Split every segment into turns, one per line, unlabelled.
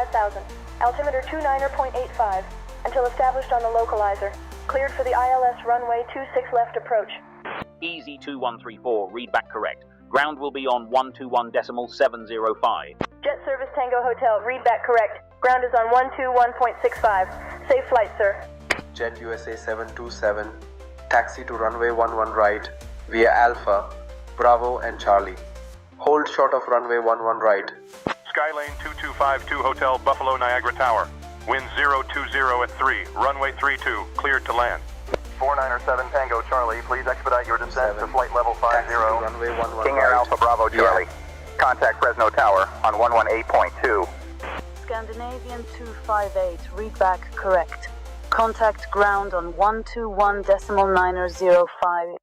5,000. Altimeter 29.85 until established on the localizer. Cleared for the ILS runway 26 left approach.
Easy 2134, read back correct. Ground will be on 121.705.
Jet Service Tango Hotel, read back correct. Ground is on 121.65. Safe flight, sir.
Jet USA 727, taxi to runway 11 right via Alpha, Bravo and Charlie. Hold short of runway 11 right.
Skylane 2252 Hotel Buffalo Niagara Tower. Wind 020 at 3, runway 32, cleared to land.
4907 Tango Charlie, please expedite your descent to flight level 50.
Taxi to runway 11
King Air
right.
Alpha Bravo Charlie.
Yeah.
Contact Fresno Tower on 118.2.
Scandinavian 258, read back correct. Contact ground on 121.905.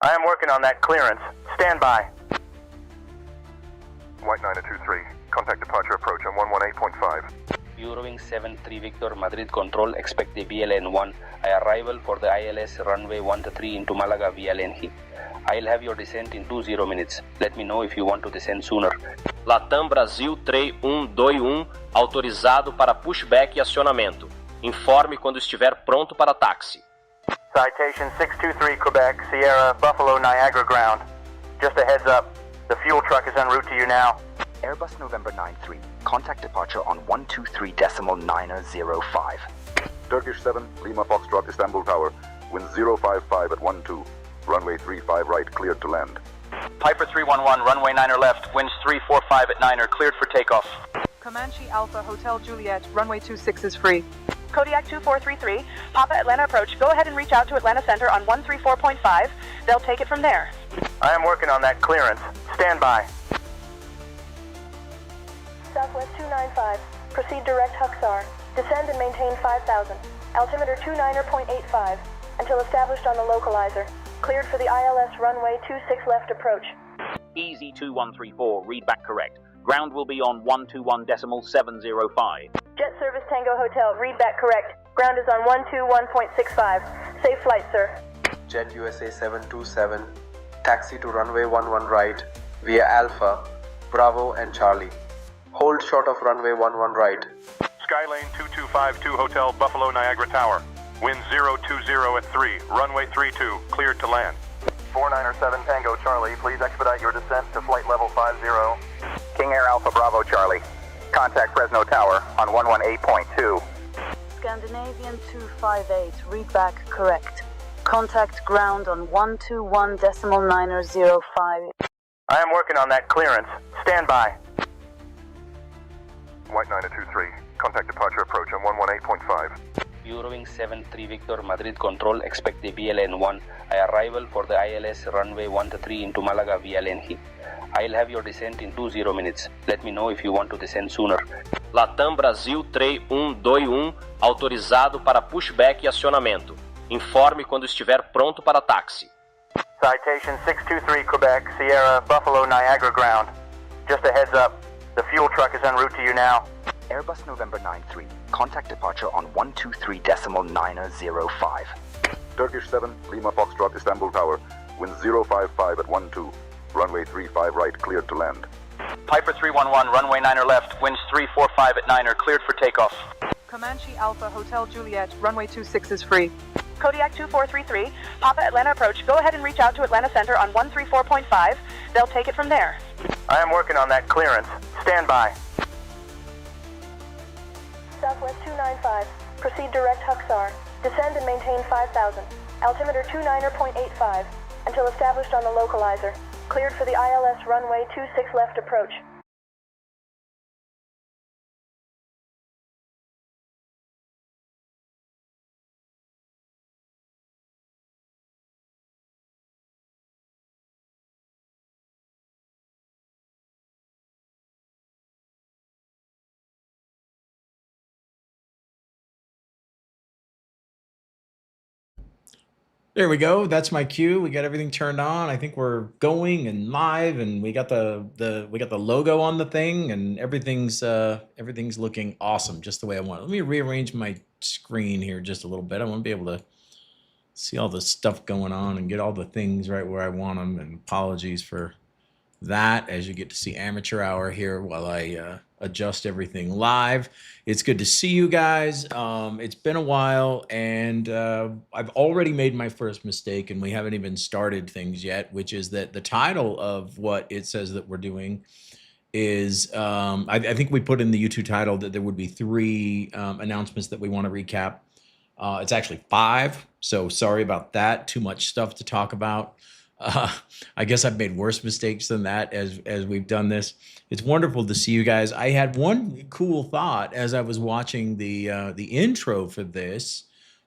I am working on that clearance. Stand by. White 923, contact departure approach on 118.5.
Eurowing 73 Victor Madrid Control, expect the VLN-1 arrival for the ILS runway 13 into Malaga via Lenhi. I'll have your descent in 20 minutes. Let me know if you want to descend sooner.
Latam Brasil 3121, autorizado para pushback e acionamento. Informe quando estiver pronto para táxi.
Citation 623 Quebec, Sierra, Buffalo, Niagara ground. Just a heads up, the fuel truck is en route to you now.
Airbus November 93, contact departure on 123.905.
Turkish 7, Lima Foxtrot, Istanbul Tower, wind 055 at 12, runway 35 right, cleared to land.
Piper 311, runway 9er left, winds 345 at 9er, cleared for takeoff.
Comanche Alpha Hotel Juliet, runway 26 is free.
Kodiak 2433, Papa Atlanta approach. Go ahead and reach out to Atlanta Center on 134.5. They'll take it from there.
I am working on that clearance. Stand by.
Southwest 295, proceed direct Huxar. Descend and maintain 5,000. Altimeter 29.85 until established on the localizer. Cleared for the ILS runway 26 left approach.
Easy 2134, read back correct. Ground will be on 121.705.
Jet Service Tango Hotel, read back correct. Ground is on 121.65. Safe flight, sir.
Jet USA 727, taxi to runway 11 right via Alpha, Bravo and Charlie. Hold short of runway 11 right.
Skylane 2252 Hotel Buffalo Niagara Tower. Wind 020 at 3, runway 32, cleared to land.
4907 Tango Charlie, please expedite your descent to flight level 50. King Air Alpha Bravo Charlie. Contact Fresno Tower on 118.2.
Scandinavian 258, read back correct. Contact ground on 121.905.
I am working on that clearance. Stand by.
White 923, contact departure approach on 118.5.
Eurowing 73 Victor Madrid Control, expect the VLN-1 arrival for the ILS runway 13 into Malaga via Lenhi. I'll have your descent in 20 minutes. Let me know if you want to descend sooner.
Latam Brasil 3121, autorizado para pushback e acionamento. Informe quando estiver pronto para táxi.
Citation 623 Quebec, Sierra, Buffalo, Niagara ground. Just a heads up, the fuel truck is en route to you now.
Airbus November 93, contact departure on 123.905.
Turkish 7, Lima Foxtrot, Istanbul Tower, wind 055 at 12, runway 35 right, cleared to land.
Piper 311, runway 9er left, winds 345 at 9er, cleared for takeoff.
Comanche Alpha Hotel Juliet, runway 26 is free.
Kodiak 2433, Papa Atlanta approach. Go ahead and reach out to Atlanta Center on 134.5. They'll take it from there.
I am working on that clearance. Stand by.
Southwest 295, proceed direct Huxar. Descend and maintain 5,000. Altimeter 29.85 until established on the localizer. Cleared for the ILS runway 26 left approach.
There we go. That's my cue. We got everything turned on. I think we're going and live, and we got the logo on the thing, and everything's looking awesome, just the way I want it. Let me rearrange my screen here just a little bit. I want to be able to see all the stuff going on and get all the things right where I want them. And apologies for that, as you get to see amateur hour here while I adjust everything live. It's good to see you guys. It's been a while, and I've already made my first mistake, and we haven't even started things yet, which is that the title of what it says that we're doing is, I think we put in the YouTube title that there would be 3 announcements that we want to recap. It's actually 5, so sorry about that. Too much stuff to talk about. I guess I've made worse mistakes than that as we've done this. It's wonderful to see you guys. I had one cool thought as I was watching the intro for this,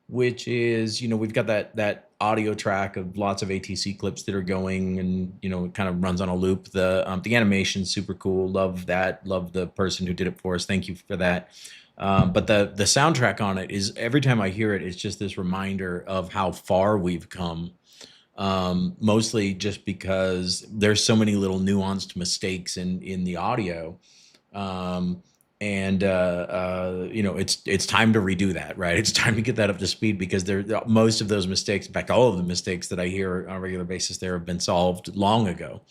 which is, we've got that audio track of lots of ATC clips that are going, and it kind of runs on a loop. The animation's super cool. Love that. Love the person who did it for us. Thank you for that. But the soundtrack on it is, every time I hear it, it's just this reminder of how far we've come. Mostly just because there's so many little nuanced mistakes in the audio. It's time to redo that, right? It's time to get that up to speed, because most of those mistakes, in fact, all of the mistakes that I hear on a regular basis there, have been solved long ago.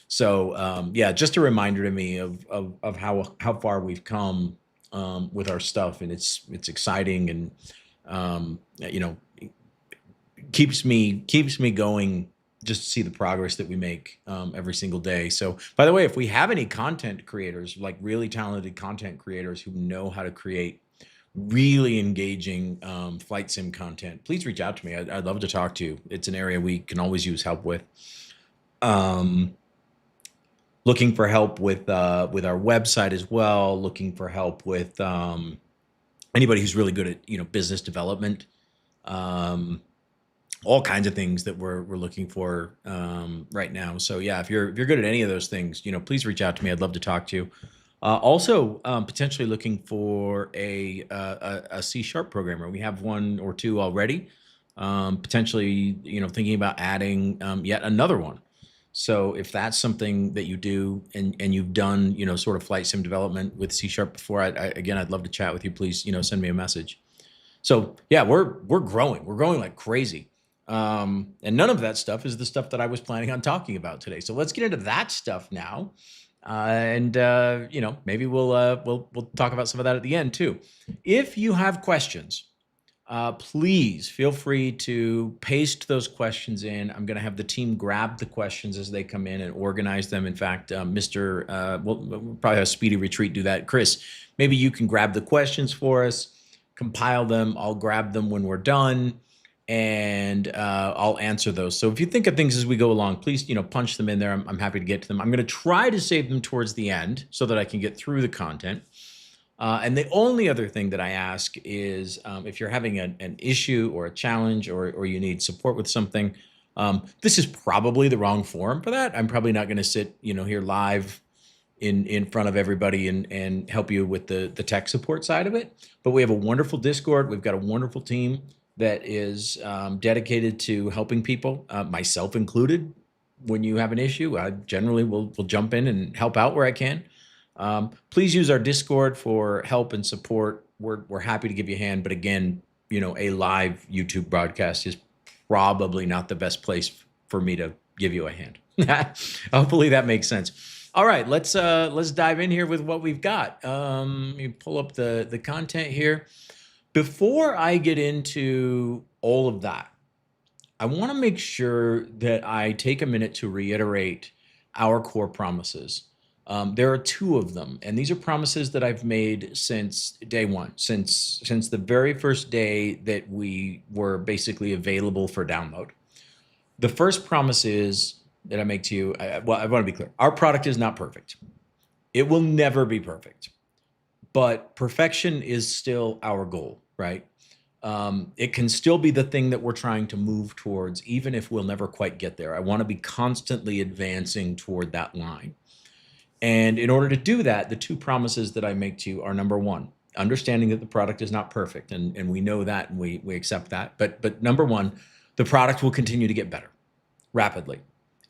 So just a reminder to me of how far we've come with our stuff, and it's exciting, and keeps me going just to see the progress that we make every single day. So, by the way, if we have any content creators, like really talented content creators who know how to create really engaging flight sim content, please reach out to me. I'd love to talk to you. It's an area we can always use help with. Looking for help with our website as well. Looking for help with anybody who's really good at business development. All kinds of things that we're looking for right now. So yeah, if you're good at any of those things, please reach out to me. I'd love to talk to you. Also, potentially looking for a C# programmer. We have 1 or 2 already. Potentially, thinking about adding yet another one. So if that's something that you do, and you've done sort of flight sim development with C# before, I'd love to chat with you. Please send me a message. So yeah, we're growing like crazy. And none of that stuff is the stuff that I was planning on talking about today. So let's get into that stuff now. Maybe we'll talk about some of that at the end too. If you have questions, please feel free to paste those questions in. I'm going to have the team grab the questions as they come in and organize them. In fact, we'll probably have Speedy Retreat do that. Chris, maybe you can grab the questions for us, compile them. I'll grab them when we're done, and I'll answer those. So if you think of things as we go along, please, punch them in there. I'm happy to get to them. I'm going to try to save them towards the end so that I can get through the content. And the only other thing that I ask is, if you're having an issue or a challenge, or you need support with something, this is probably the wrong forum for that. I'm probably not going to sit, here live in front of everybody and help you with the tech support side of it. But we have a wonderful Discord. We've got a wonderful team that is dedicated to helping people, myself included. When you have an issue, I generally will jump in and help out where I can. Please use our Discord for help and support. We're happy to give you a hand, but again, a live YouTube broadcast is probably not the best place for me to give you a hand. Hopefully that makes sense. All right, let's dive in here with what we've got. Let me pull up the content here. Before I get into all of that, I want to make sure that I take a minute to reiterate our core promises. There are 2 of them, and these are promises that I've made since day one, since the very first day that we were basically available for download. The first promise is that I make to you, I want to be clear. Our product is not perfect. It will never be perfect, but perfection is still our goal, right? It can still be the thing that we're trying to move towards, even if we'll never quite get there. I want to be constantly advancing toward that line. And in order to do that, the 2 promises that I make to you are, number 1, understanding that the product is not perfect. And we know that, and we accept that. But number 1, the product will continue to get better rapidly.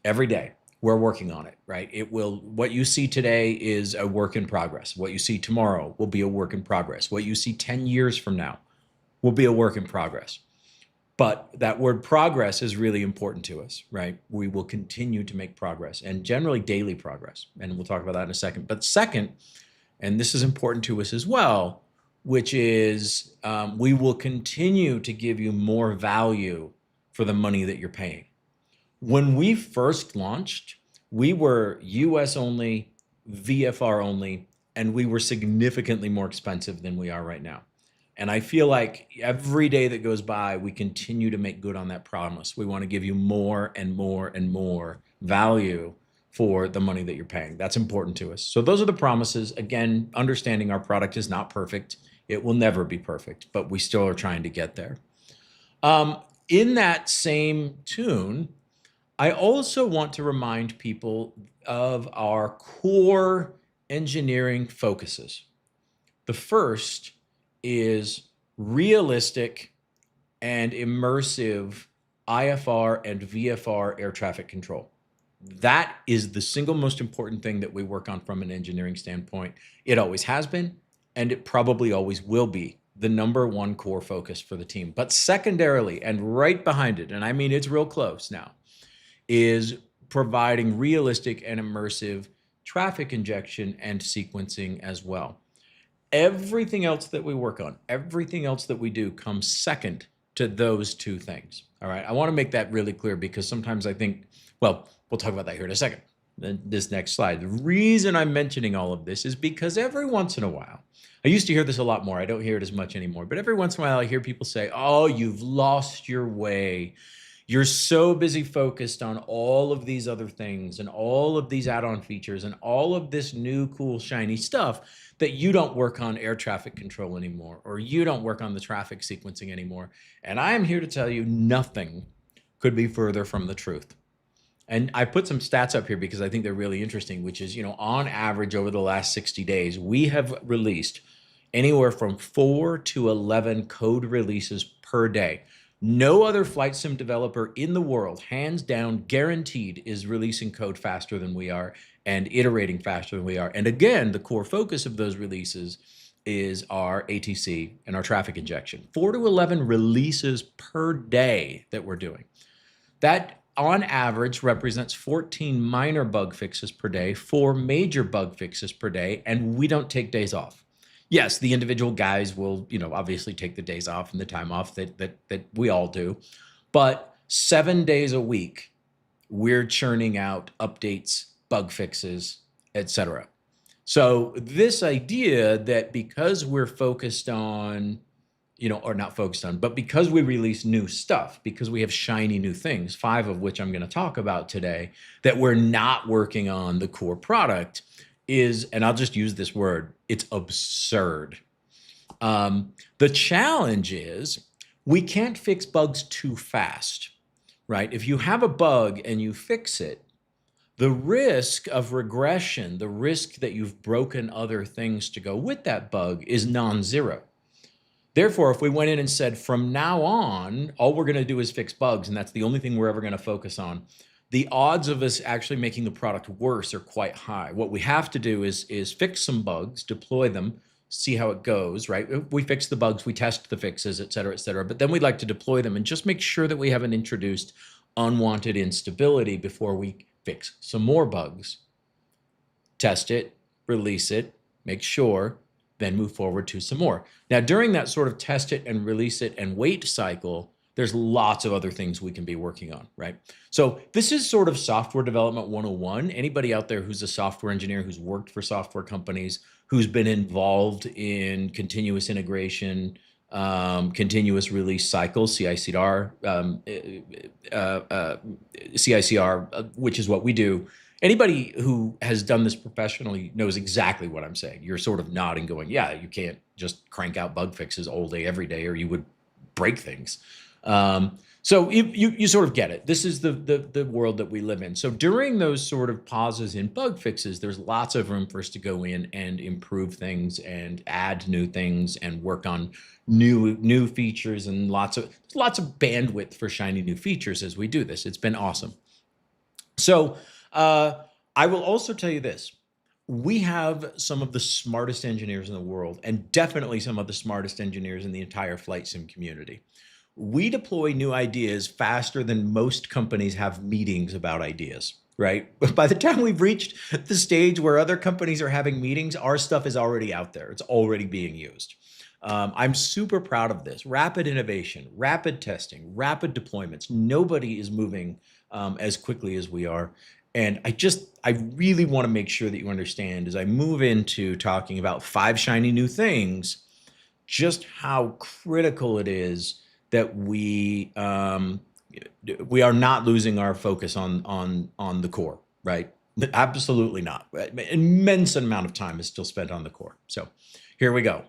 Every day, we're working on it, right? What you see today is a work in progress. What you see tomorrow will be a work in progress. What you see 10 years from now will be a work in progress. But that word progress is really important to us, right? We will continue to make progress, and generally daily progress. And we'll talk about that in a second. But second, and this is important to us as well, which is we will continue to give you more value for the money that you're paying. When we first launched, we were US only, VFR only, and we were significantly more expensive than we are right now. And I feel like every day that goes by, we continue to make good on that promise. We want to give you more and more and more value for the money that you're paying. That's important to us. So those are the promises. Again, understanding our product is not perfect. It will never be perfect, but we still are trying to get there. In that same tune, I also want to remind people of our core engineering focuses. The first is realistic and immersive IFR and VFR air traffic control. That is the single most important thing that we work on from an engineering standpoint. It always has been, and it probably always will be the number one core focus for the team. But secondarily, and right behind it, and I mean it's real close now, is providing realistic and immersive traffic injection and sequencing as well. Everything else that we work on, everything else that we do comes second to those two things. All right. I want to make that really clear because sometimes I think, well, we'll talk about that here in a second. This next slide. The reason I'm mentioning all of this is because every once in a while, I used to hear this a lot more. I don't hear it as much anymore, but every once in a while I hear people say, oh, you've lost your way. You're so busy focused on all of these other things and all of these add-on features and all of this new, cool, shiny stuff that you don't work on air traffic control anymore, or you don't work on the traffic sequencing anymore. And I am here to tell you nothing could be further from the truth. And I put some stats up here because I think they're really interesting, which is, on average over the last 60 days, we have released anywhere from 4 to 11 code releases per day. No other flight sim developer in the world, hands down, guaranteed, is releasing code faster than we are and iterating faster than we are. And again, the core focus of those releases is our ATC and our traffic injection. 4 to 11 releases per day that we're doing. That, on average, represents 14 minor bug fixes per day, 4 major bug fixes per day, and we don't take days off. Yes, the individual guys will, obviously take the days off and the time off that we all do. But 7 days a week, we're churning out updates, bug fixes, etc. So this idea that because we're focused on, or not focused on, but because we release new stuff, because we have shiny new things, 5 of which I'm going to talk about today, that we're not working on the core product is, and I'll just use this word, it's absurd. The challenge is we can't fix bugs too fast, right? If you have a bug and you fix it, the risk of regression, the risk that you've broken other things to go with that bug is non-zero. Therefore, if we went in and said, from now on, all we're going to do is fix bugs, and that's the only thing we're ever going to focus on, the odds of us actually making the product worse are quite high. What we have to do is fix some bugs, deploy them, see how it goes, right? We fix the bugs, we test the fixes, et cetera, but then we'd like to deploy them and just make sure that we haven't introduced unwanted instability before we fix some more bugs. Test it, release it, make sure, then move forward to some more. Now, during that sort of test it and release it and wait cycle, there's lots of other things we can be working on, right? So this is sort of software development 101. Anybody out there who's a software engineer, who's worked for software companies, who's been involved in continuous integration, continuous release cycles, CICR, which is what we do. Anybody who has done this professionally knows exactly what I'm saying. You're sort of nodding going, yeah, you can't just crank out bug fixes all day, every day, or you would break things. So you sort of get it. This is the world that we live in. So during those sort of pauses in bug fixes, there's lots of room for us to go in and improve things and add new things and work on new features and lots of bandwidth for shiny new features as we do this. It's been awesome. So I will also tell you this. We have some of the smartest engineers in the world, and definitely some of the smartest engineers in the entire flight sim community. We deploy new ideas faster than most companies have meetings about ideas. right? But by the time we've reached the stage where other companies are having meetings, our stuff is already out there. It's already being used. I'm super proud of this. Rapid innovation, rapid testing, rapid deployments. Nobody is moving as quickly as we are. And I really want to make sure that you understand as I move into talking about 5 shiny new things, just how critical it is that we are not losing our focus on the core, right? Absolutely not. An immense amount of time is still spent on the core. So here we go.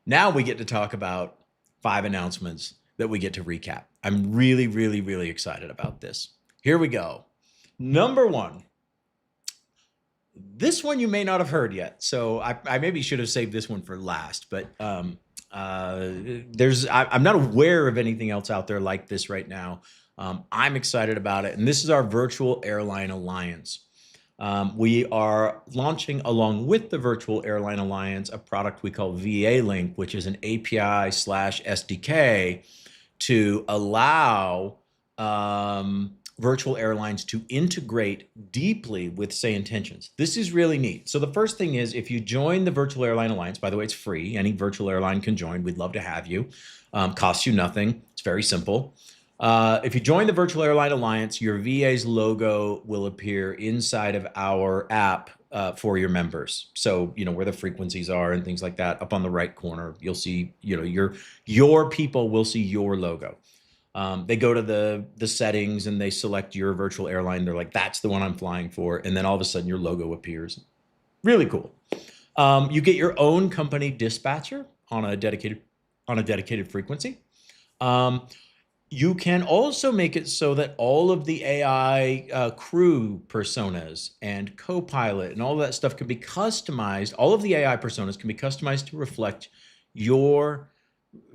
Now we get to talk about 5 announcements that we get to recap. I'm really, really, really excited about this. Here we go. Number 1. This one you may not have heard yet, so I maybe should have saved this one for last, but I'm not aware of anything else out there like this right now. I'm excited about it, and this is our Virtual Airline Alliance. We are launching, along with the Virtual Airline Alliance, a product we call VA Link, which is an API/SDK to allow virtual airlines to integrate deeply with SayIntentions. This is really neat. So the first thing is, if you join the Virtual Airline Alliance, by the way, it's free. Any virtual airline can join. We'd love to have you. Costs you nothing. It's very simple. If you join the Virtual Airline Alliance, your VA's logo will appear inside of our app for your members. So, where the frequencies are and things like that, up on the right corner, you'll see, your people will see your logo. They go to the settings and they select your virtual airline. They're like, that's the one I'm flying for. And then all of a sudden your logo appears. Really cool. You get your own company dispatcher on a dedicated frequency. You can also make it so that all of the AI crew personas and co-pilot and all of that stuff can be customized. All of the AI personas can be customized to reflect your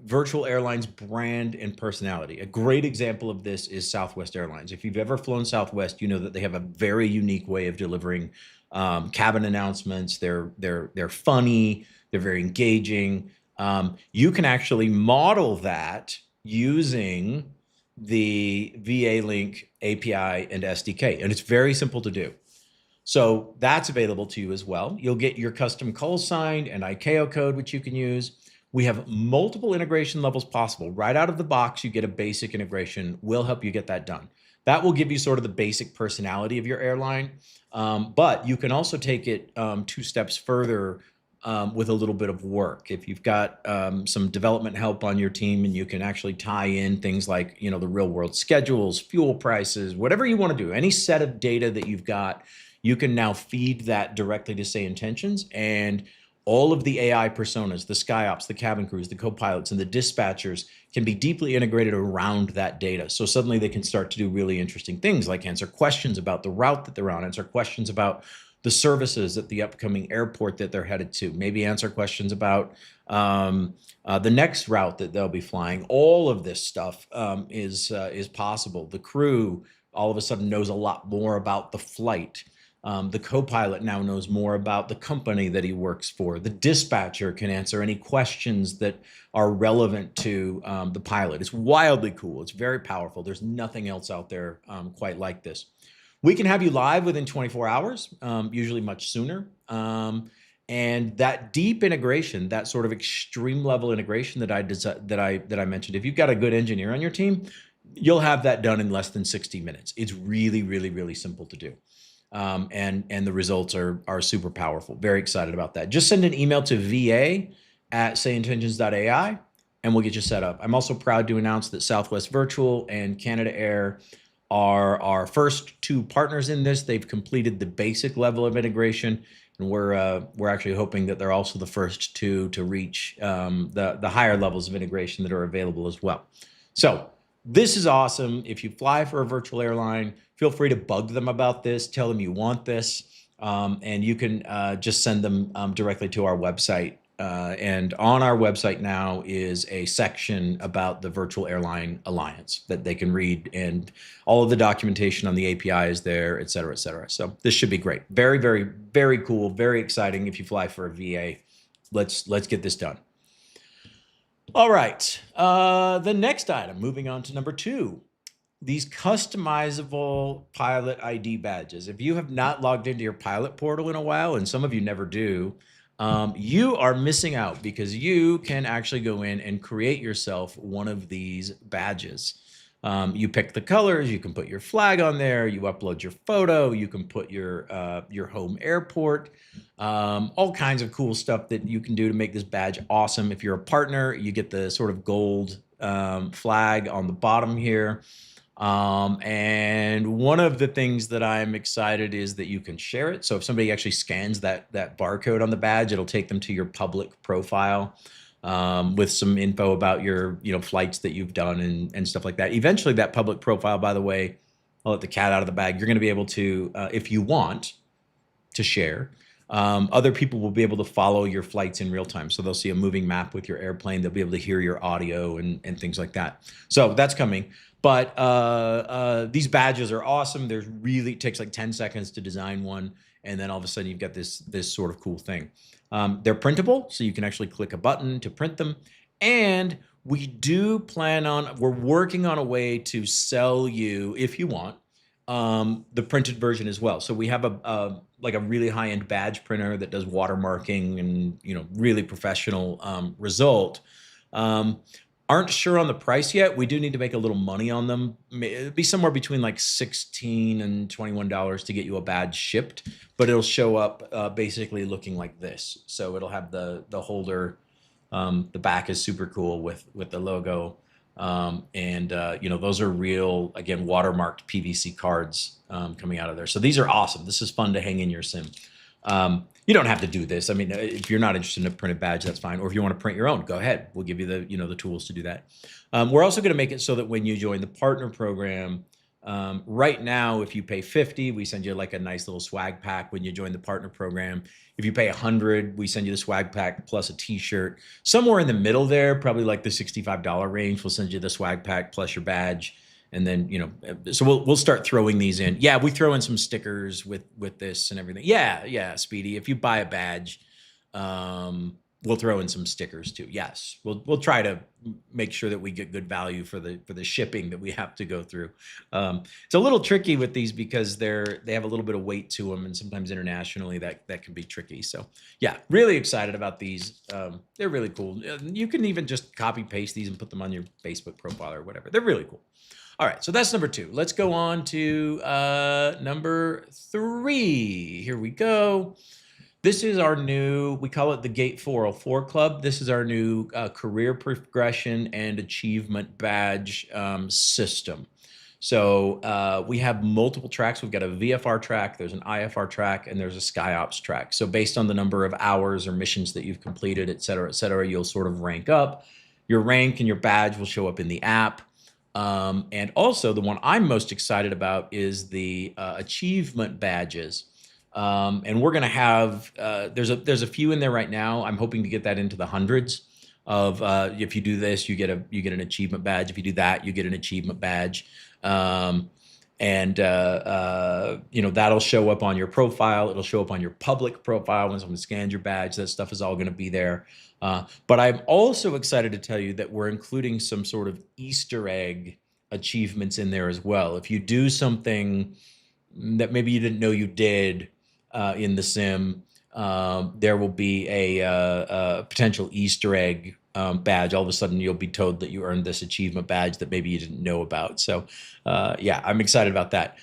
virtual airline's brand and personality. A great example of this is Southwest Airlines. If you've ever flown Southwest, you know that they have a very unique way of delivering cabin announcements. They're funny. They're very engaging. You can actually model that using the VA Link API and SDK, and it's very simple to do. So that's available to you as well. You'll get your custom call sign and ICAO code, which you can use. We have multiple integration levels possible. Right out of the box, you get a basic integration. We'll help you get that done. That will give you sort of the basic personality of your airline, but you can also take it 2 steps further with a little bit of work. If you've got some development help on your team and you can actually tie in things like, the real world schedules, fuel prices, whatever you want to do, any set of data that you've got, you can now feed that directly to SayIntentions, and all of the AI personas, the SkyOps, the cabin crews, the co-pilots, and the dispatchers can be deeply integrated around that data. So suddenly they can start to do really interesting things like answer questions about the route that they're on, answer questions about the services at the upcoming airport that they're headed to, maybe answer questions about the next route that they'll be flying. All of this stuff is possible. The crew all of a sudden knows a lot more about the flight. The co-pilot now knows more about the company that he works for. The dispatcher can answer any questions that are relevant to the pilot. It's wildly cool. It's very powerful. There's nothing else out there quite like this. We can have you live within 24 hours, usually much sooner. And that deep integration, that sort of extreme level integration that I mentioned, if you've got a good engineer on your team, you'll have that done in less than 60 minutes. It's really, really, really simple to do. And the results are super powerful. Very excited about that. Just send an email to va@sayintentions.ai and we'll get you set up. I'm also proud to announce that Southwest Virtual and Canada Air are our first 2 partners in this. They've completed the basic level of integration, and we're actually hoping that they're also the first 2 to reach the higher levels of integration that are available as well. So this is awesome. If you fly for a virtual airline, feel free to bug them about this, tell them you want this, and you can just send them directly to our website. And on our website now is a section about the Virtual Airline Alliance that they can read, and all of the documentation on the API is there, et cetera, et cetera. So this should be great. Very, very, very cool, very exciting if you fly for a VA. Let's get this done. All right, the next item, moving on to number 2. these customizable pilot ID badges. If you have not logged into your pilot portal in a while, and some of you never do, you are missing out because you can actually go in and create yourself one of these badges. You pick the colors, you can put your flag on there, you upload your photo, you can put your home airport, all kinds of cool stuff that you can do to make this badge awesome. If you're a partner, you get the sort of gold flag on the bottom here. And one of the things that I'm excited is that you can share it. So if somebody actually scans that barcode on the badge, it'll take them to your public profile with some info about your flights that you've done and stuff like that. Eventually, that public profile, by the way, I'll let the cat out of the bag. You're going to be able to, if you want to share, other people will be able to follow your flights in real time. So they'll see a moving map with your airplane. They'll be able to hear your audio and things like that. So that's coming. But these badges are awesome. It takes like 10 seconds to design one. And then all of a sudden you've got this sort of cool thing. They're printable, so you can actually click a button to print them. And we're working on a way to sell you, if you want, the printed version as well. So we have a really high-end badge printer that does watermarking and really professional result. Aren't sure on the price yet. We do need to make a little money on them. It'd be somewhere between like $16 and $21 to get you a badge shipped, but it'll show up basically looking like this. So it'll have the holder. The back is super cool with the logo. Those are real, again, watermarked PVC cards coming out of there. So these are awesome. This is fun to hang in your sim. You don't have to do this. I mean, if you're not interested in a printed badge, that's fine. Or if you want to print your own, go ahead. We'll give you the tools to do that. We're also going to make it so that when you join the partner program, right now, if you pay $50, we send you like a nice little swag pack when you join the partner program. If you pay $100, we send you the swag pack plus a t-shirt. Somewhere in the middle there, probably like the $65 range, we'll send you the swag pack plus your badge. And then, so we'll start throwing these in. Yeah, we throw in some stickers with this and everything. Yeah, Speedy. If you buy a badge, we'll throw in some stickers too. Yes, we'll try to make sure that we get good value for the shipping that we have to go through. It's a little tricky with these because they have a little bit of weight to them, and sometimes internationally that can be tricky. So yeah, really excited about these. They're really cool. You can even just copy paste these and put them on your Facebook profile or whatever. They're really cool. All right, so that's number 2. Let's go on to number 3. Here we go. This is our new, we call it the Gate 404 Club. This is our new career progression and achievement badge system. So we have multiple tracks. We've got a VFR track, there's an IFR track, and there's a SkyOps track. So based on the number of hours or missions that you've completed, et cetera, you'll sort of rank up. Your rank and your badge will show up in the app. And also the one I'm most excited about is the achievement badges. And we're going to have, there's a few in there right now. I'm hoping to get that into the hundreds of, if you do this, you get an achievement badge. If you do that, you get an achievement badge. That'll show up on your profile. It'll show up on your public profile when someone scans your badge. That stuff is all going to be there. But I'm also excited to tell you that we're including some sort of Easter egg achievements in there as well. If you do something that maybe you didn't know you did in the sim, there will be a potential Easter egg badge. All of a sudden, you'll be told that you earned this achievement badge that maybe you didn't know about. So, yeah, I'm excited about that.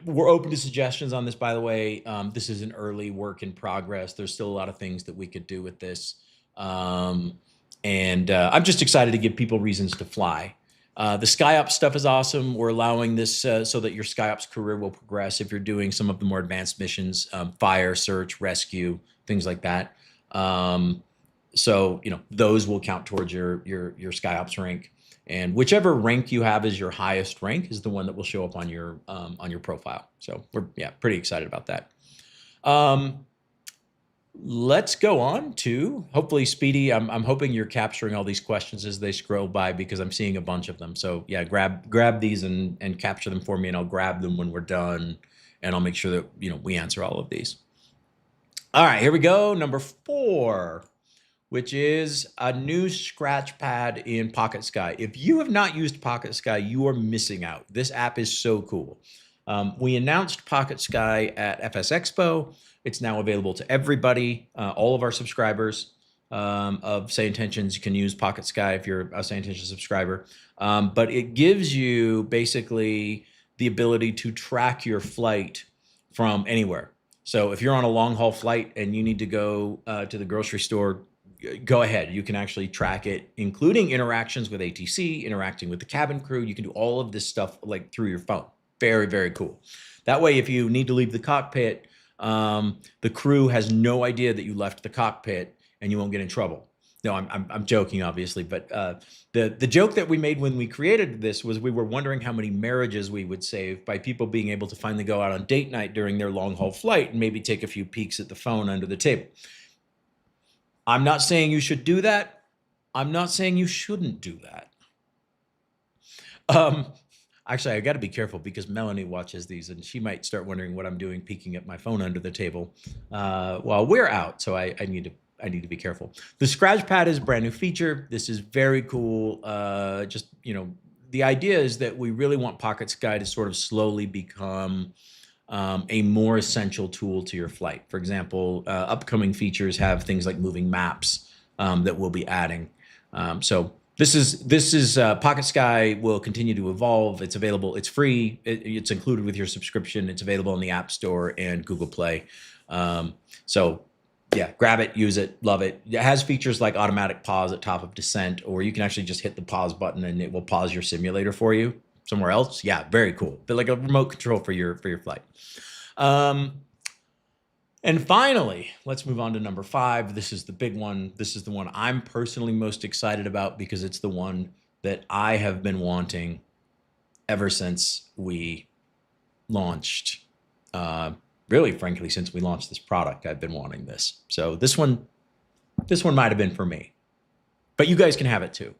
We're open to suggestions on this, by the way. This is an early work in progress. There's still a lot of things that we could do with this. I'm just excited to give people reasons to fly. The SkyOps stuff is awesome. We're allowing this so that your SkyOps career will progress if you're doing some of the more advanced missions, fire, search, rescue, things like that. So, those will count towards your SkyOps rank. And whichever rank you have as your highest rank is the one that will show up on your profile. So we're pretty excited about that. Let's go on to, hopefully, Speedy, I'm hoping you're capturing all these questions as they scroll by because I'm seeing a bunch of them. So yeah, grab these and capture them for me, and I'll grab them when we're done, and I'll make sure that we answer all of these. All right, here we go. Number 4. which is a new scratch pad in Pocket Sky. If you have not used Pocket Sky, you are missing out. This app is so cool. We announced Pocket Sky at FS Expo. It's now available to everybody. All of our subscribers of SayIntentions can use Pocket Sky if you're a SayIntentions subscriber. But it gives you basically the ability to track your flight from anywhere. So if you're on a long haul flight and you need to go to the grocery store, go ahead. You can actually track it, including interactions with ATC, interacting with the cabin crew. You can do all of this stuff like through your phone. Very, very cool. That way, if you need to leave the cockpit, the crew has no idea that you left the cockpit and you won't get in trouble. No, I'm joking, obviously, but the joke that we made when we created this was we were wondering how many marriages we would save by people being able to finally go out on date night during their long haul flight and maybe take a few peeks at the phone under the table. I'm not saying you should do that. I'm not saying you shouldn't do that. Actually, I got to be careful because Melanie watches these and she might start wondering what I'm doing, peeking at my phone under the table while we're out. So I need to be careful. The scratch pad is a brand new feature. This is very cool. Just, you know, the idea is that we really want Pocket Sky to sort of slowly become a more essential tool to your flight. For example, upcoming features have things like moving maps that we'll be adding. So this is Pocket Sky will continue to evolve. It's available. It's free. It's included with your subscription. It's available in the App Store and Google Play. So yeah, grab it, use it, love it. It has features like automatic pause at top of descent, or you can actually just hit the pause button and it will pause your simulator for you somewhere else. Yeah, very cool. But like a remote control for your flight. And finally, let's move on to number 5. This is the big one. This is the one I'm personally most excited about because it's the one that I have been wanting ever since we launched. Really, frankly, since we launched this product, I've been wanting this. So this one might have been for me, but you guys can have it too.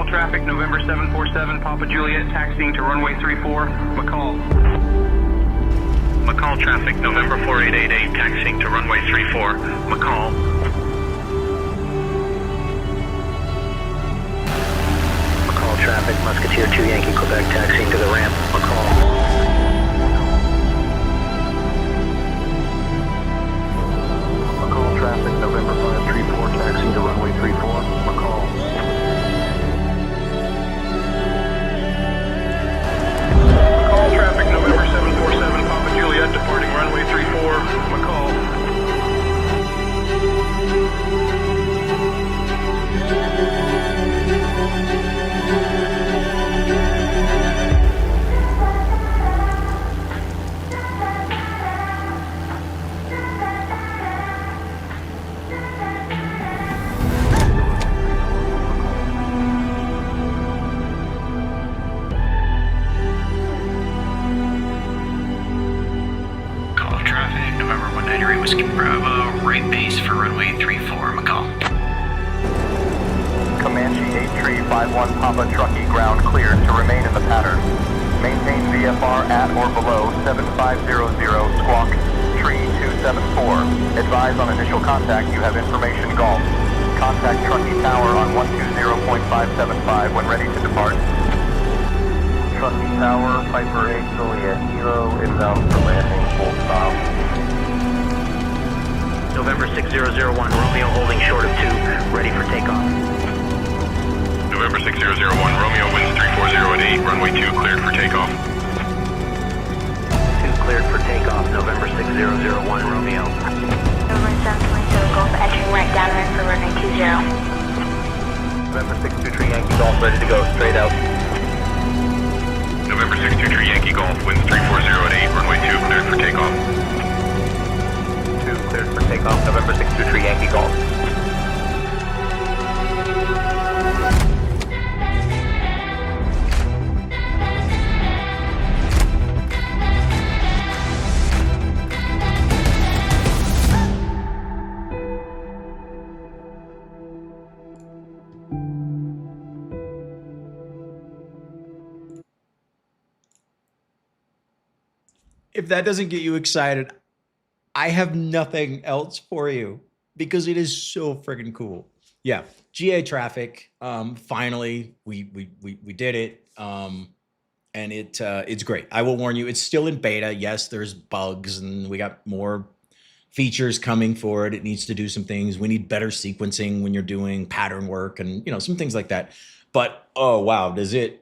Traffic, November 747, Papa Juliet, taxiing to runway 34, McCall. McCall traffic, November 4888, taxiing to runway 34, McCall. McCall traffic, Musketeer 2 Yankee Quebec, taxiing to the ramp, McCall. McCall traffic, November 534, taxiing to runway 34, McCall. Traffic, November 747, Papa Juliet, departing runway 34, McCall. Whiskey Bravo, right base for runway 34, McCall. Comanche 8351 Papa Truckee, ground cleared to remain in the pattern. Maintain VFR at or below 7500, squawk 3274. Advise on initial contact you have information Golf. Contact Truckee Tower on 120.575 when ready to depart. Truckee Tower, Piper 8 Juliet Kilo, inbound for landing, full stop. November 6001, Romeo holding short of 2, ready for takeoff. November 6001, Romeo winds 340 at 8, runway 2 cleared for takeoff. 2 cleared for takeoff, November 6001, Romeo.
November 727 Golf, entering right downwind for runway 20.
November 623 Yankee Golf, ready to go, straight out. November 623 Yankee Golf, winds 340 at 8, runway 2 cleared for takeoff. Cleared for takeoff, November 623 Yankee Golf.
if that doesn't get you excited, I have nothing else for you because it is so freaking cool. Yeah, GA traffic. Finally, we did it. And it's great. I will warn you, it's still in beta. Yes, there's bugs, and we got more features coming for it. It needs to do some things. We need better sequencing when you're doing pattern work, and some things like that. But oh wow, does it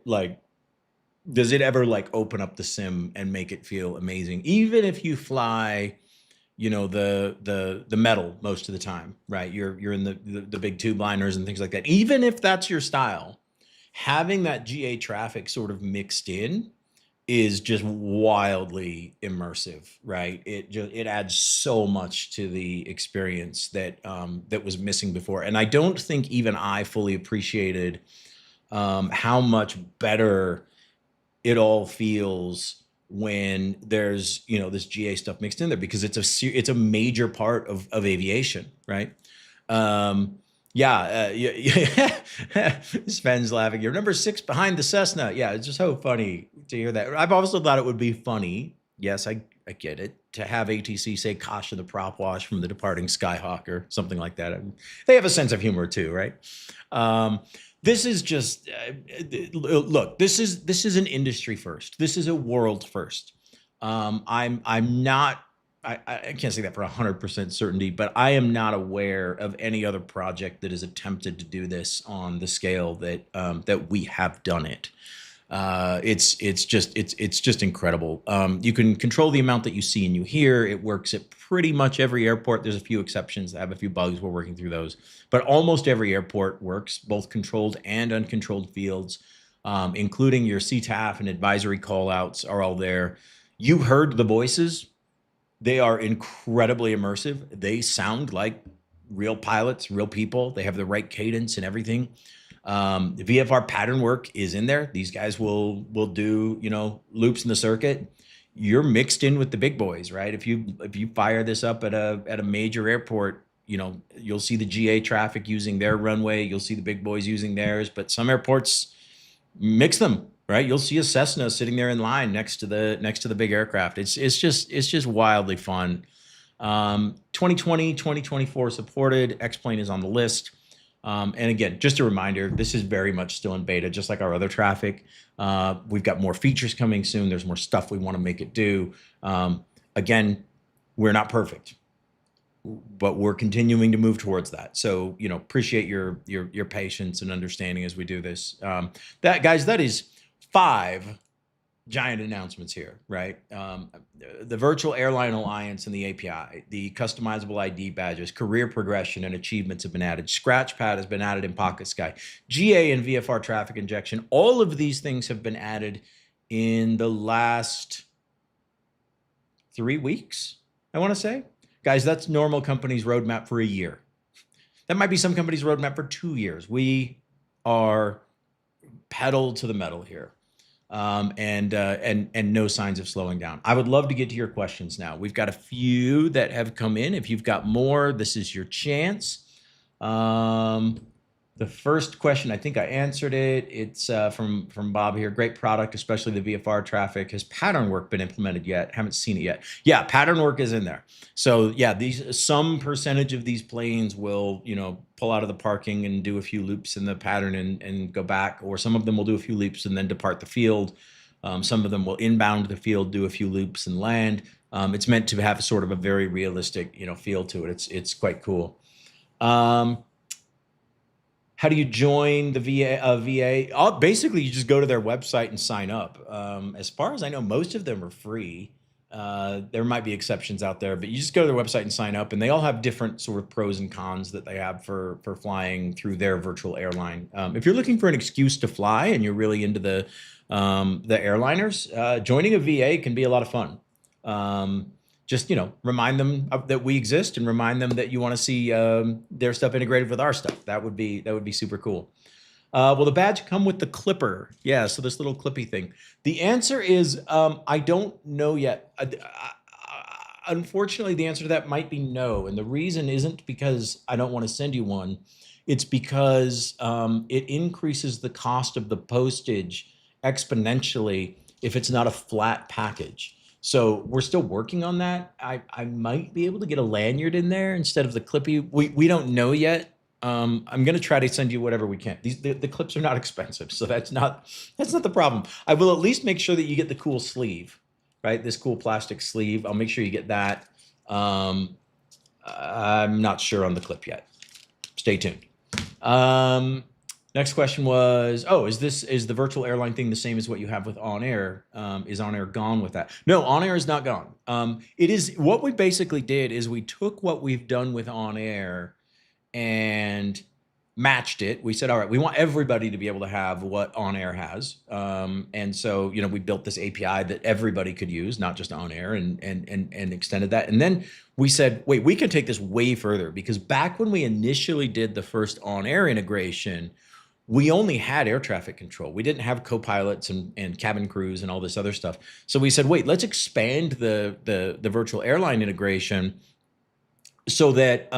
ever like open up the sim and make it feel amazing? Even if you fly, the metal most of the time, right? You're in the big tube liners and things like that. Even if that's your style, having that GA traffic sort of mixed in is just wildly immersive, right? It adds so much to the experience that was missing before. And I don't think even I fully appreciated how much better it all feels when there's this GA stuff mixed in there, because it's a major part of aviation, right? Sven's laughing. You're number 6 behind the Cessna. Yeah, it's just so funny to hear that. I've also thought it would be funny. Yes, I get it, to have ATC say "Caution the prop wash" from the departing Skyhawk or something like that. They have a sense of humor too, right? This is just look. This is an industry first. This is a world first. I'm not. I can't say that for 100% certainty, but I am not aware of any other project that has attempted to do this on the scale that we have done it. It's just incredible. You can control the amount that you see and you hear. It works at pretty much every airport. There's a few exceptions that have a few bugs. We're working through those, but almost every airport works, both controlled and uncontrolled fields, including your CTAF and advisory callouts are all there. You heard the voices. They are incredibly immersive. They sound like real pilots, real people. They have the right cadence and everything. The VFR pattern work is in there. These guys will do, loops in the circuit. You're mixed in with the big boys, right? If you fire this up at a major airport, you'll see the GA traffic using their runway. You'll see the big boys using theirs, but some airports mix them, right? You'll see a Cessna sitting there in line next to the big aircraft. It's just wildly fun. 2020, 2024 supported. X-Plane is on the list. And again, just a reminder, this is very much still in beta, just like our other traffic. We've got more features coming soon. There's more stuff we want to make it do. Again, we're not perfect, but we're continuing to move towards that. So, appreciate your patience and understanding as we do this. That is 5 giant announcements here, right? The Virtual Airline Alliance and the API, the customizable ID badges, career progression and achievements have been added. Scratchpad has been added in Pocket Sky. GA and VFR traffic injection, all of these things have been added in the last 3 weeks, I want to say. Guys, that's normal companies' roadmap for a year. That might be some companies' roadmap for 2 years. We are pedal to the metal here. And no signs of slowing down. I would love to get to your questions now. We've got a few that have come in. If you've got more, this is your chance. The first question, I think I answered it. It's from Bob here. Great product, especially the VFR traffic. Has pattern work been implemented yet? Haven't seen it yet. Yeah, pattern work is in there. So yeah, some percentage of these planes will, pull out of the parking and do a few loops in the pattern and go back, or some of them will do a few loops and then depart the field. Some of them will inbound the field, do a few loops and land. It's meant to have sort of a very realistic, feel to it. It's quite cool. How do you join the VA? Basically, you just go to their website and sign up. As far as I know, most of them are free. There might be exceptions out there, but you just go to their website and sign up, and they all have different sort of pros and cons that they have for flying through their virtual airline. If you're looking for an excuse to fly and you're really into the airliners, joining a VA can be a lot of fun. Just, remind them that we exist and remind them that you want to see their stuff integrated with our stuff. That would be super cool. Will the badge come with the clipper? Yeah, so this little clippy thing. The answer is I don't know yet. Unfortunately, the answer to that might be no. And the reason isn't because I don't want to send you one. It's because it increases the cost of the postage exponentially if it's not a flat package. So we're still working on that. I might be able to get a lanyard in there instead of the clippy. We don't know yet. I'm going to try to send you whatever we can. The clips are not expensive, so that's not the problem. I will at least make sure that you get the cool sleeve, right? This cool plastic sleeve. I'll make sure you get that. I'm not sure on the clip yet. Stay tuned. Next question was, is the virtual airline thing the same as what you have with On Air? Is On Air gone with that? No, On Air is not gone. It is, what we basically did is we took what we've done with On Air and matched it. We said, all right, we want everybody to be able to have what On Air has. And so, we built this API that everybody could use, not just On Air, and extended that. And then we said, wait, we can take this way further, because back when we initially did the first On Air integration, we only had air traffic control. We didn't have co-pilots and cabin crews and all this other stuff. So we said, wait, let's expand the virtual airline integration so that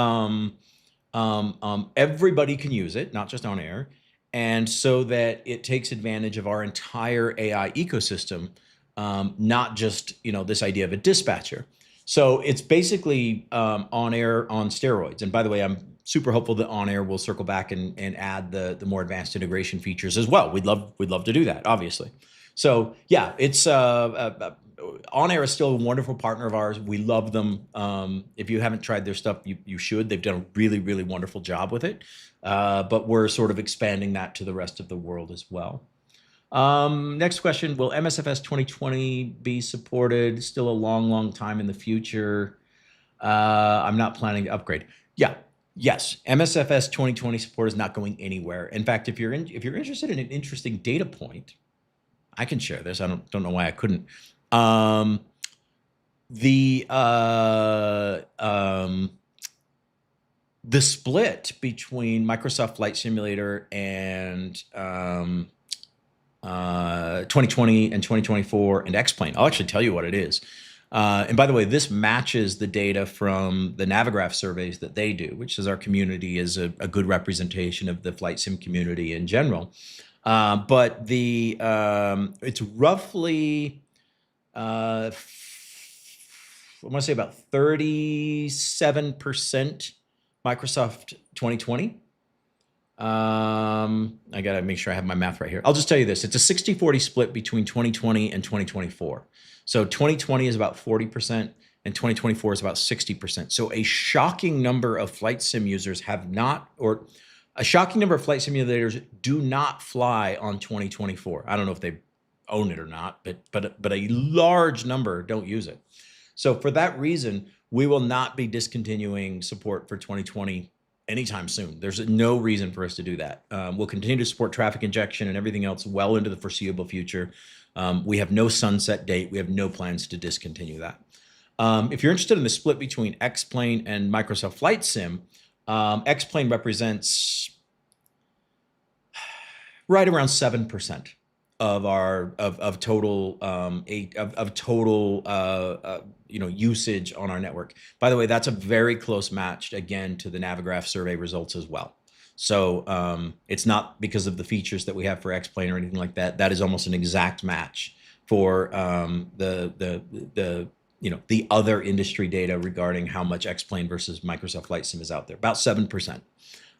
everybody can use it, not just On Air, and so that it takes advantage of our entire AI ecosystem, not just this idea of a dispatcher. So it's basically On Air on steroids. And by the way, I'm super hopeful that On Air will circle back and add the more advanced integration features as well. We'd love to do that, obviously. So yeah, it's On Air is still a wonderful partner of ours. We love them. If you haven't tried their stuff, you should. They've done a really, really wonderful job with it. But we're sort of expanding that to the rest of the world as well. Next question, will MSFS 2020 be supported? Still a long, long time in the future. I'm not planning to upgrade. Yeah. Yes, MSFS 2020 support is not going anywhere. In fact, if you're interested in an interesting data point, I can share this. I don't know why I couldn't. The split between Microsoft Flight Simulator and 2020 and 2024 and X-Plane. I'll actually tell you what it is. And by the way, this matches the data from the Navigraph surveys that they do, which is our community is a good representation of the flight sim community in general. But it's roughly, I want to say about 37% Microsoft 2020. I got to make sure I have my math right here. I'll just tell you this. It's a 60-40 split between 2020 and 2024. So 2020 is about 40% and 2024 is about 60%. So a shocking number of flight sim users a shocking number of flight simulators do not fly on 2024. I don't know if they own it or not, but a large number don't use it. So for that reason, we will not be discontinuing support for 2020 anytime soon. There's no reason for us to do that. We'll continue to support traffic injection and everything else well into the foreseeable future. We have no sunset date. We have no plans to discontinue that. If you're interested in the split between X-Plane and Microsoft Flight Sim, X-Plane represents right around 7% of our total usage on our network. By the way, that's a very close match again to the Navigraph survey results as well. So it's not because of the features that we have for X-Plane or anything like that. That is almost an exact match for the other industry data regarding how much X-Plane versus Microsoft Flight Sim is out there. About 7%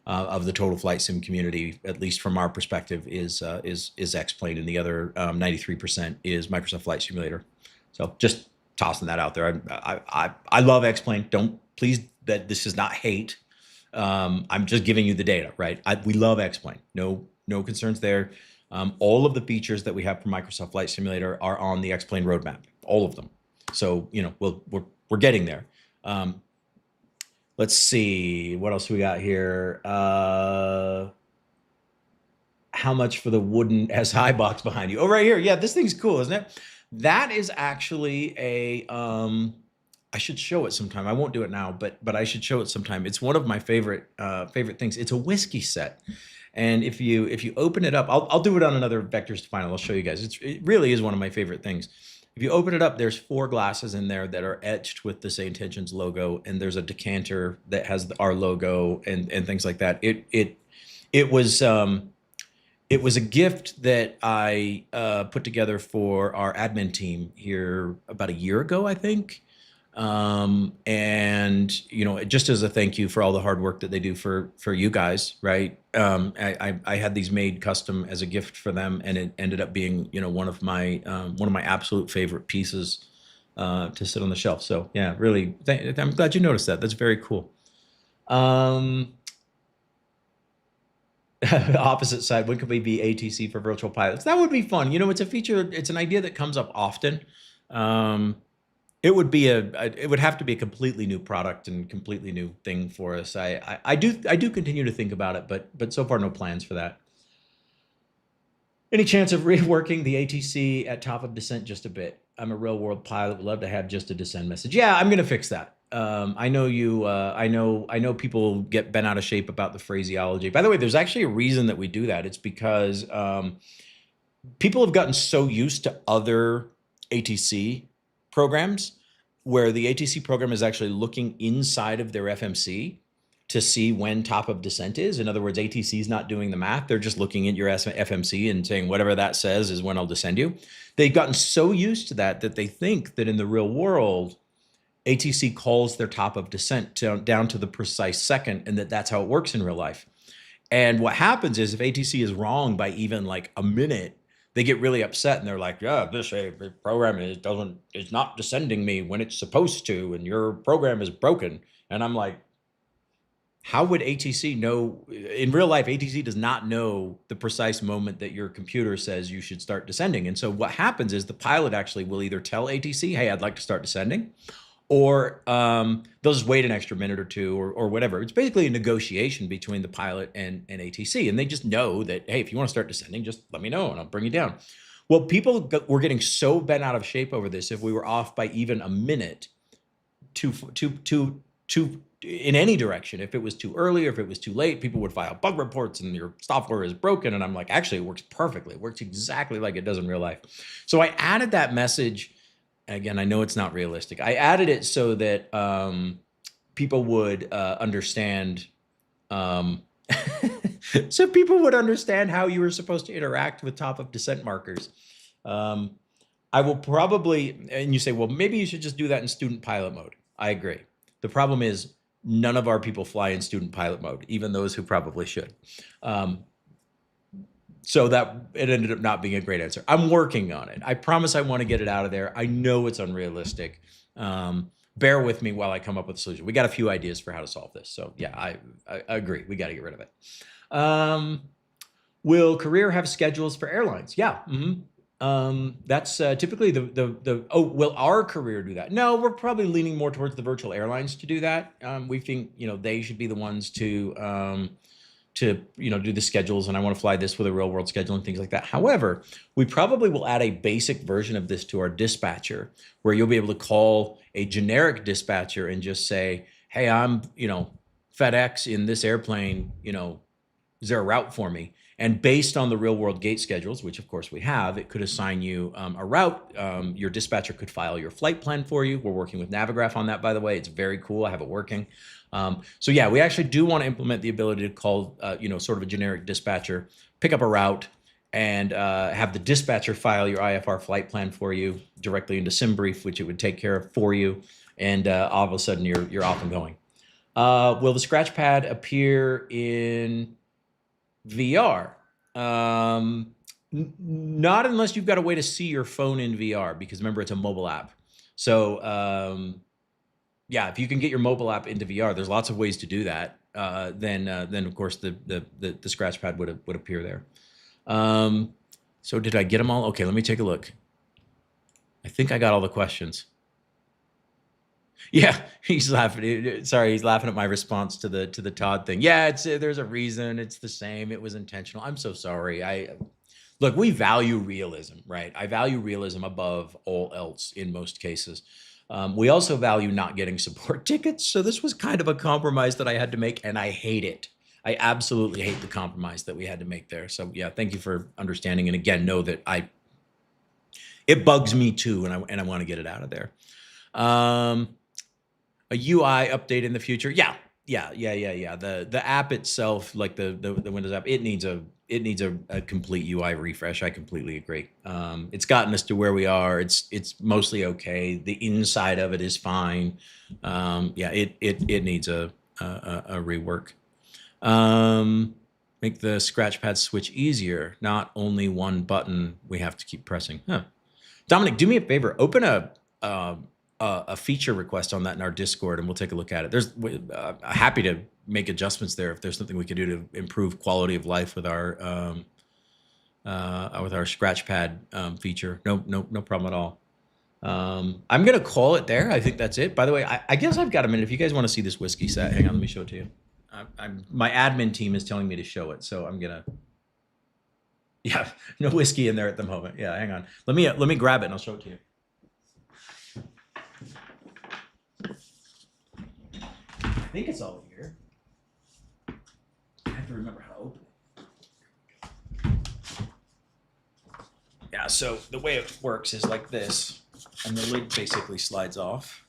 of the total flight sim community, at least from our perspective, is X-Plane, and the other 93% is Microsoft Flight Simulator. So just tossing that out there. I love X-Plane. Please, that this is not hate. I'm just giving you the data, right? We love X-Plane. No concerns there. All of the features that we have for Microsoft Flight Simulator are on the X-Plane roadmap, all of them. So we're getting there. Let's see what else we got here. How much for the wooden SI box behind you? Oh, right here. Yeah, this thing's cool, isn't it? That is actually a. I should show it sometime. I won't do it now, but I should show it sometime. It's one of my favorite things. It's a whiskey set, and if you open it up, I'll do it on another Vectors to Final. I'll show you guys. It really is one of my favorite things. If you open it up, there's 4 glasses in there that are etched with the SayIntentions logo, and there's a decanter that has our logo and things like that. It was It was a gift that I put together for our admin team here about a year ago, I think. And just as a thank you for all the hard work that they do for you guys, right? I had these made custom as a gift for them, and it ended up being one of my absolute favorite pieces to sit on the shelf. So yeah, really, I'm glad you noticed that. That's very cool. Opposite side, when could we be ATC for virtual pilots? That would be fun. It's a feature, it's an idea that comes up often. It would have to be a completely new product and completely new thing for us. I do continue to think about it, but so far no plans for that. Any chance of reworking the ATC at top of descent just a bit? I'm a real world pilot. Would love to have just a descend message. Yeah, I'm gonna fix that. I know you. I know people get bent out of shape about the phraseology. By the way, there's actually a reason that we do that. It's because people have gotten so used to other ATC programs where the ATC program is actually looking inside of their FMC to see when top of descent is. In other words, ATC is not doing the math. They're just looking at your FMC and saying whatever that says is when I'll descend you. They've gotten so used to that they think that in the real world, ATC calls their top of descent down to the precise second, and that's how it works in real life. And what happens is if ATC is wrong by even like a minute, they get really upset and they're like, yeah, this program is not descending me when it's supposed to, and your program is broken. And I'm like, how would ATC know? In real life, ATC does not know the precise moment that your computer says you should start descending. And so what happens is the pilot actually will either tell ATC, hey, I'd like to start descending, or they'll just wait an extra minute or two or whatever. It's basically a negotiation between the pilot and ATC. And they just know that, hey, if you want to start descending, just let me know and I'll bring you down. Well, people were getting so bent out of shape over this. If we were off by even a minute in any direction, if it was too early or if it was too late, people would file bug reports and your software is broken. And I'm like, actually, it works perfectly. It works exactly like it does in real life. So I added that message. Again, I know it's not realistic. I added it so that people would understand. So people would understand how you were supposed to interact with top of descent markers. I will probably, and you say, well, maybe you should just do that in student pilot mode. I agree. The problem is none of our people fly in student pilot mode, even those who probably should. So that it ended up not being a great answer. I'm working on it. I promise I want to get it out of there. I know it's unrealistic. Bear with me while I come up with a solution. We got a few ideas for how to solve this. So yeah, I agree. We got to get rid of it. Will Career have schedules for airlines? Yeah. That's typically will our Career do that? No, we're probably leaning more towards the virtual airlines to do that. We think, they should be the ones to do the schedules, and I want to fly this with a real world schedule and things like that. However, we probably will add a basic version of this to our dispatcher where you'll be able to call a generic dispatcher and just say, hey, I'm, FedEx in this airplane, is there a route for me? And based on the real world gate schedules, which of course we have, it could assign you a route. Your dispatcher could file your flight plan for you. We're working with Navigraph on that, by the way. It's very cool. I have it working. So yeah, we actually do want to implement the ability to call, sort of a generic dispatcher, pick up a route, and have the dispatcher file your IFR flight plan for you directly into SimBrief, which it would take care of for you. And all of a sudden you're off and going. Will the scratch pad appear in VR? Not unless you've got a way to see your phone in VR, because remember, it's a mobile app. So yeah, if you can get your mobile app into VR, there's lots of ways to do that. Then of course the scratch pad would appear there. So did I get them all? Okay, let me take a look. I think I got all the questions. Yeah, he's laughing. Sorry, he's laughing at my response to the Todd thing. Yeah, there's a reason. It's the same. It was intentional. I'm so sorry. Look, we value realism, right? I value realism above all else in most cases. We also value not getting support tickets. So this was kind of a compromise that I had to make, and I hate it. I absolutely hate the compromise that we had to make there. So yeah, thank you for understanding. And again, know that it bugs me too, and I want to get it out of there. A UI update in the future. Yeah, Yeah. The app itself, like the Windows app, it needs a complete UI refresh. I completely agree. It's gotten us to where we are. It's mostly okay. The inside of it is fine. Yeah, it needs a rework. Make the scratch pad switch easier. Not only one button we have to keep pressing. Huh. Dominic, do me a favor. Open a feature request on that in our Discord, and we'll take a look at it. There's happy to make adjustments there if there's something we could do to improve quality of life with our scratch pad feature. No problem at all. I'm gonna call it there. I think that's it. By the way, I guess I've got a minute. If you guys want to see this whiskey set, hang on, let me show it to you. My admin team is telling me to show it, so I'm gonna. Yeah, no whiskey in there at the moment. Yeah, hang on. Let me grab it and I'll show it to you. I think it's all here. I have to remember how to open it. Yeah, so the way it works is like this, and the lid basically slides off.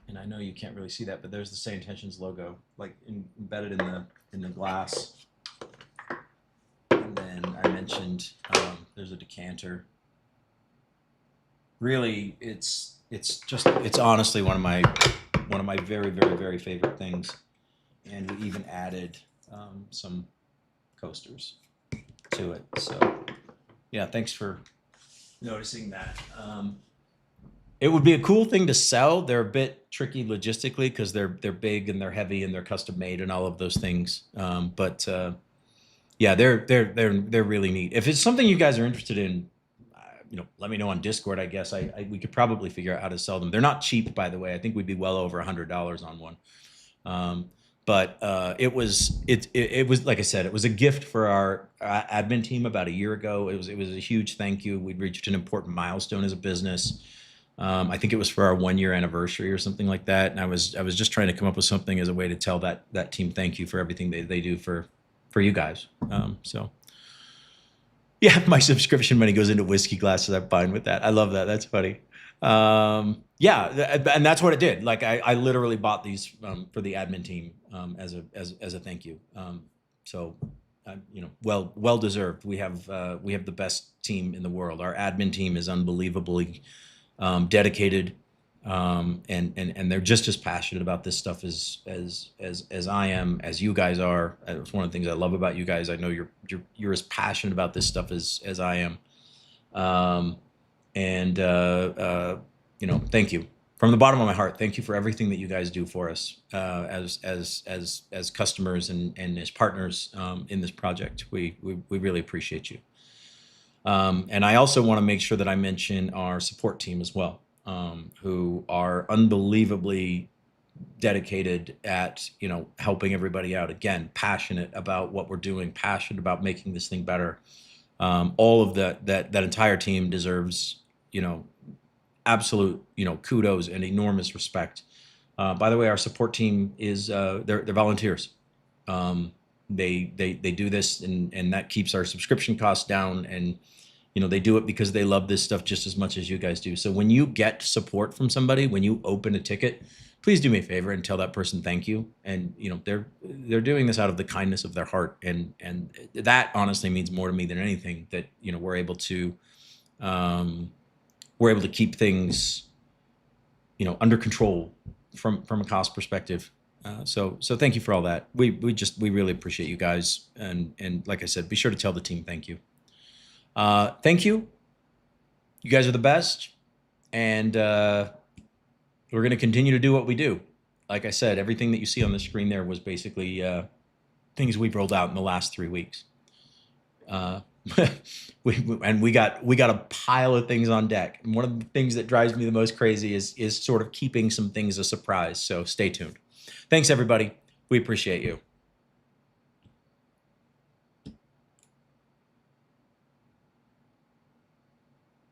And I know you can't really see that, but there's the SayIntentions logo, like embedded in the glass. And then I mentioned there's a decanter. Really, it's honestly one of my very, very, very favorite things. And we even added some coasters to it. So yeah, thanks for noticing that. It would be a cool thing to sell. They're a bit tricky logistically because they're big and they're heavy and they're custom made and all of those things. But yeah, they're really neat. If it's something you guys are interested in, let me know on Discord. I guess we could probably figure out how to sell them. They're not cheap, by the way. I think we'd be well over $100 on one. But it was like I said, it was a gift for our admin team about a year ago. It was a huge thank you. We'd reached an important milestone as a business. I think it was for our 1-year anniversary or something like that. And I was just trying to come up with something as a way to tell that team thank you for everything they do for you guys. So yeah, if my subscription money goes into whiskey glasses, I'm fine with that. I love that. That's funny. Yeah, and that's what it did. Like I literally bought these for the admin team as a thank you. So well deserved. We have the best team in the world. Our admin team is unbelievably dedicated, and they're just as passionate about this stuff as I am, as you guys are. It's one of the things I love about you guys. I know you're as passionate about this stuff as I am. Thank you from the bottom of my heart. Thank you for everything that you guys do for us as customers and as partners in this project. We really appreciate you. And I also want to make sure that I mention our support team as well, who are unbelievably dedicated at helping everybody out. Again, passionate about what we're doing, passionate about making this thing better. All of that entire team deserves absolute kudos and enormous respect. By the way, our support team is they're volunteers. They do this and that keeps our subscription costs down, and they do it because they love this stuff just as much as you guys do. So when you get support from somebody, when you open a ticket, please do me a favor and tell that person thank you. And they're doing this out of the kindness of their heart, and that honestly means more to me than anything, that we're able to keep things under control from a cost perspective. So thank you for all that. We really appreciate you guys, and like I said, be sure to tell the team thank you. Thank you. You guys are the best, and we're going to continue to do what we do. Like I said, everything that you see on the screen there was basically things we've rolled out in the last 3 weeks. We got a pile of things on deck. And one of the things that drives me the most crazy is sort of keeping some things a surprise. So stay tuned. Thanks, everybody. We appreciate you.